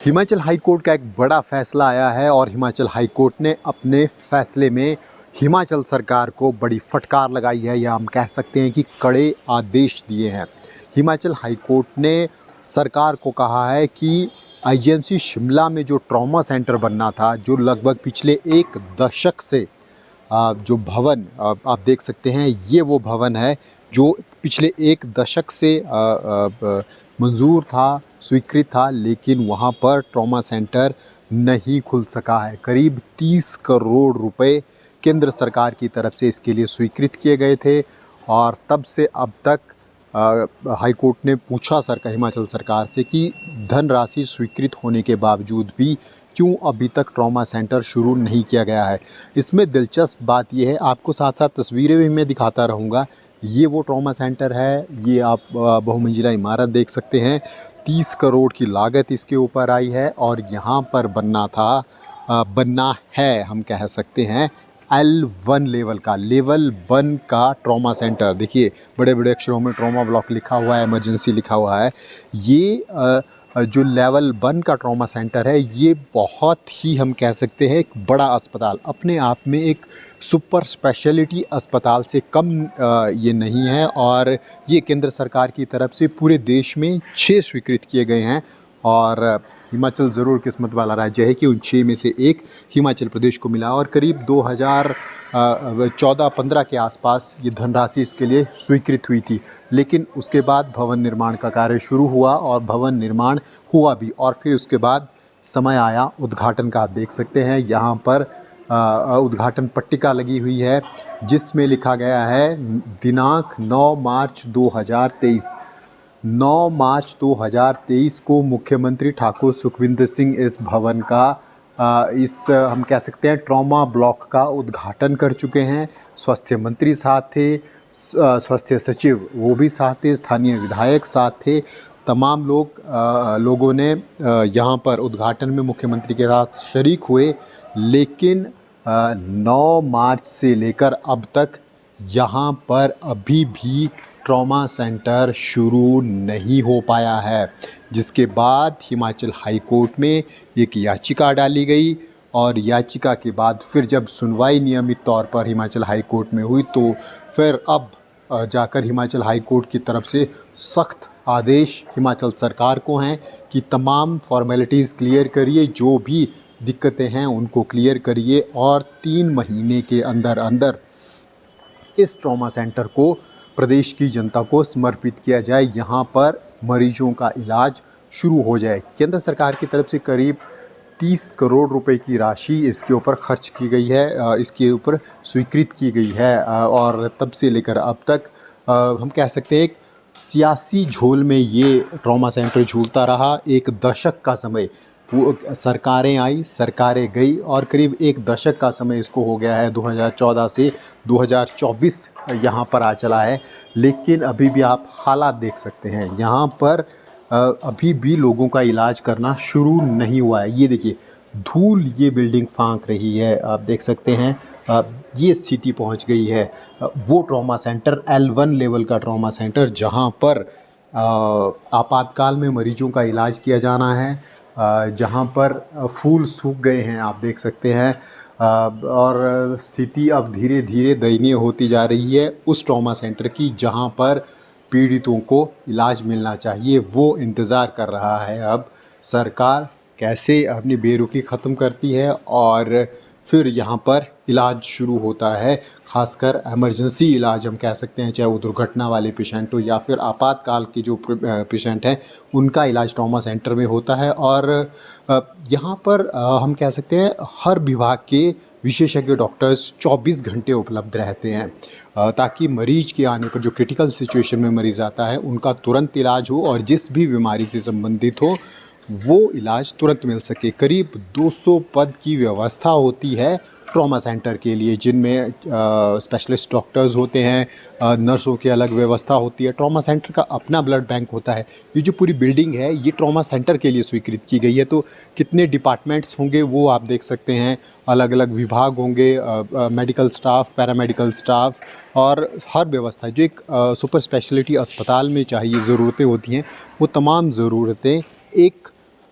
Himachal high court का एक बड़ा फैसला आया है और हिमाचल हाई कोर्ट ने अपने फैसले में हिमाचल सरकार को बड़ी फटकार लगाई है या हम कह सकते हैं कि कड़े आदेश दिए हैं। हिमाचल हाई कोर्ट ने सरकार को कहा है कि आईजीएमसी शिमला में जो ट्रॉमा सेंटर बनना था, जो लगभग पिछले एक दशक से जो भवन आप देख सकते हैं, ये वो भवन है जो पिछले एक दशक से मंजूर था, स्वीकृत था, लेकिन वहाँ पर ट्रॉमा सेंटर नहीं खुल सका है। करीब 30 करोड़ रुपए केंद्र सरकार की तरफ से इसके लिए स्वीकृत किए गए थे और तब से अब तक हाई कोर्ट ने पूछा हिमाचल सरकार से कि धनराशि स्वीकृत होने के बावजूद भी क्यों अभी तक ट्रॉमा सेंटर शुरू नहीं किया गया है। इसमें दिलचस्प बात यह है, आपको साथ साथ तस्वीरें भी मैं दिखाता रहूँगा। ये वो ट्रॉमा सेंटर है, ये आप बहुमंजिला इमारत देख सकते हैं। 30 करोड़ की लागत इसके ऊपर आई है और यहाँ पर बनना है, हम कह सकते हैं L1 लेवल 1 का ट्रॉमा सेंटर। देखिए बड़े बड़े अक्षरों में ट्रॉमा ब्लॉक लिखा हुआ है, इमरजेंसी लिखा हुआ है। ये जो लेवल 1 का ट्रॉमा सेंटर है, ये बहुत ही हम कह सकते हैं एक बड़ा अस्पताल, अपने आप में एक सुपर स्पेशलिटी अस्पताल से कम ये नहीं है और ये केंद्र सरकार की तरफ से पूरे देश में 6 स्वीकृत किए गए हैं और हिमाचल ज़रूर किस्मत वाला राज्य है कि उन 6 में से एक हिमाचल प्रदेश को मिला और करीब 2014-15 के आसपास ये धनराशि इसके लिए स्वीकृत हुई थी। लेकिन उसके बाद भवन निर्माण का कार्य शुरू हुआ और भवन निर्माण हुआ भी और फिर उसके बाद समय आया उद्घाटन का। आप देख सकते हैं यहाँ पर उद्घाटन पट्टिका लगी हुई है जिसमें लिखा गया है दिनांक 9 मार्च 2023। 9 मार्च 2023 को मुख्यमंत्री ठाकुर सुखविंदर सिंह इस भवन का हम कह सकते हैं ट्रॉमा ब्लॉक का उद्घाटन कर चुके हैं। स्वास्थ्य मंत्री साथ थे, स्वास्थ्य सचिव वो भी साथ थे, स्थानीय विधायक साथ थे। तमाम लोगों ने यहाँ पर उद्घाटन में मुख्यमंत्री के साथ शरीक हुए, लेकिन 9 मार्च से लेकर अब तक यहाँ पर अभी भी ट्रॉमा सेंटर शुरू नहीं हो पाया है, जिसके बाद हिमाचल हाई कोर्ट में एक याचिका डाली गई और याचिका के बाद फिर जब सुनवाई नियमित तौर पर हिमाचल हाई कोर्ट में हुई तो फिर अब जाकर हिमाचल हाई कोर्ट की तरफ से सख्त आदेश हिमाचल सरकार को हैं कि तमाम फॉर्मेलिटीज़ क्लियर करिए, जो भी दिक्कतें हैं उनको क्लियर करिए और 3 महीने के अंदर अंदर इस ट्रॉमा सेंटर को प्रदेश की जनता को समर्पित किया जाए, यहाँ पर मरीजों का इलाज शुरू हो जाए। केंद्र सरकार की तरफ से करीब 30 करोड़ रुपए की राशि इसके ऊपर खर्च की गई है, इसके ऊपर स्वीकृत की गई है और तब से लेकर अब तक हम कह सकते हैं एक सियासी झोल में ये ट्रॉमा सेंटर झूलता रहा। एक दशक का समय सरकारें आई, सरकारें गई और करीब एक दशक का समय इसको हो गया है। 2014 से 2024 यहाँ पर आ चला है, लेकिन अभी भी आप हालात देख सकते हैं यहाँ पर अभी भी लोगों का इलाज करना शुरू नहीं हुआ है। ये देखिए धूल ये बिल्डिंग फांक रही है, आप देख सकते हैं ये स्थिति पहुँच गई है। वो ट्रॉमा सेंटर L1 लेवल का ट्रॉमा सेंटर जहाँ पर आपातकाल में मरीजों का इलाज किया जाना है, जहाँ पर फूल सूख गए हैं, आप देख सकते हैं और स्थिति अब धीरे धीरे दयनीय होती जा रही है उस ट्रॉमा सेंटर की जहाँ पर पीड़ितों को इलाज मिलना चाहिए। वो इंतज़ार कर रहा है अब सरकार कैसे अपनी बेरुखी ख़त्म करती है और फिर यहाँ पर इलाज शुरू होता है। ख़ासकर इमरजेंसी इलाज हम कह सकते हैं, चाहे वो दुर्घटना वाले पेशेंट हो या फिर आपातकाल के जो पेशेंट हैं उनका इलाज ट्रॉमा सेंटर में होता है। और यहाँ पर हम कह सकते हैं हर विभाग के विशेषज्ञ डॉक्टर्स 24 घंटे उपलब्ध रहते हैं ताकि मरीज के आने पर, जो क्रिटिकल सिचुएशन में मरीज़ आता है, उनका तुरंत इलाज हो और जिस भी बीमारी से संबंधित हो वो इलाज तुरंत मिल सके। करीब 200 पद की व्यवस्था होती है ट्रॉमा सेंटर के लिए, जिनमें स्पेशलिस्ट डॉक्टर्स होते हैं, नर्सों की अलग व्यवस्था होती है। ट्रॉमा सेंटर का अपना ब्लड बैंक होता है। ये जो पूरी बिल्डिंग है ये ट्रॉमा सेंटर के लिए स्वीकृत की गई है, तो कितने डिपार्टमेंट्स होंगे वो आप देख सकते हैं, अलग अलग विभाग होंगे, मेडिकल स्टाफ, पैरामेडिकल स्टाफ और हर व्यवस्था जो एक सुपर स्पेशलिटी अस्पताल में चाहिए ज़रूरतें होती हैं, वो तमाम ज़रूरतें एक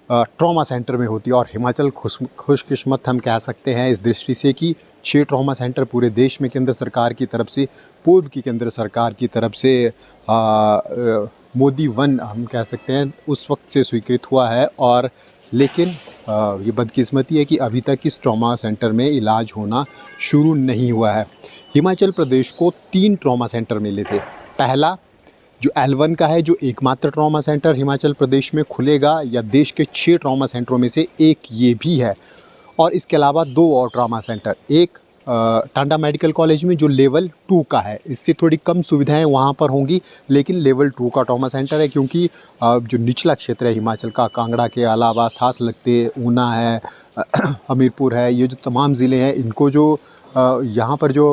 ट्रॉमा सेंटर में होती है। और हिमाचल खुशकिस्मत हम कह सकते हैं इस दृष्टि से कि 6 ट्रॉमा सेंटर पूरे देश में केंद्र सरकार की तरफ से, पूर्व की केंद्र सरकार की तरफ से मोदी वन हम कह सकते हैं उस वक्त से स्वीकृत हुआ है। और लेकिन ये बदकिस्मती है कि अभी तक इस ट्रॉमा सेंटर में इलाज होना शुरू नहीं हुआ है। हिमाचल प्रदेश को 3 ट्रॉमा सेंटर मिले थे। पहला जो L1 का है, जो एकमात्र ट्रॉमा सेंटर हिमाचल प्रदेश में खुलेगा, या देश के 6 ट्रॉमा सेंटरों में से एक ये भी है। और इसके अलावा 2 और ट्रॉमा सेंटर, एक टांडा मेडिकल कॉलेज में जो लेवल 2 का है, इससे थोड़ी कम सुविधाएं वहाँ पर होंगी, लेकिन लेवल 2 का ट्रॉमा सेंटर है। क्योंकि जो निचला क्षेत्र है हिमाचल का, कांगड़ा के अलावा साथ लगते ऊना है, हमीरपुर है, ये जो तमाम ज़िले हैं, इनको जो यहाँ पर जो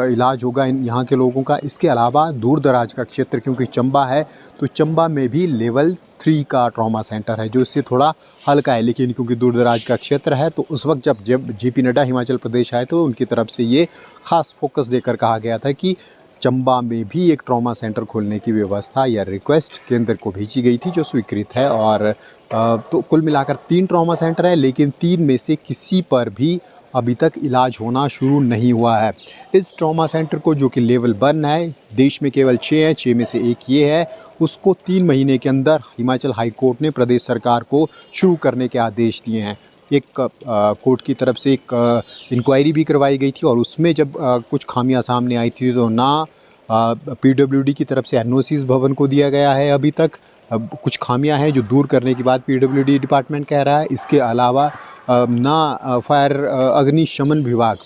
इलाज होगा इन यहाँ के लोगों का। इसके अलावा दूर दराज का क्षेत्र क्योंकि चंबा है, तो चंबा में भी लेवल 3 का ट्रॉमा सेंटर है, जो इससे थोड़ा हल्का है। लेकिन क्योंकि दूर दराज का क्षेत्र है, तो उस वक्त जब JP नड्डा हिमाचल प्रदेश आए, तो उनकी तरफ से ये ख़ास फोकस देकर कहा गया था कि चंबा में भी एक ट्रॉमा सेंटर खोलने की व्यवस्था या रिक्वेस्ट केंद्र को भेजी गई थी, जो स्वीकृत है। और तो कुल मिलाकर 3 ट्रॉमा सेंटर है, लेकिन 3 में से किसी पर भी अभी तक इलाज होना शुरू नहीं हुआ है। इस ट्रॉमा सेंटर को, जो कि लेवल 1 है, देश में केवल 6 हैं, 6 में से एक ये है, उसको 3 महीने के अंदर हिमाचल हाई कोर्ट ने प्रदेश सरकार को शुरू करने के आदेश दिए हैं। एक कोर्ट की तरफ से एक इंक्वायरी भी करवाई गई थी, और उसमें जब कुछ खामियां सामने आई थी, तो ना PWD की तरफ से NOCs भवन को दिया गया है अभी तक। अब कुछ खामियां हैं जो दूर करने के बाद PWD डिपार्टमेंट कह रहा है। इसके अलावा ना फायर अग्निशमन विभाग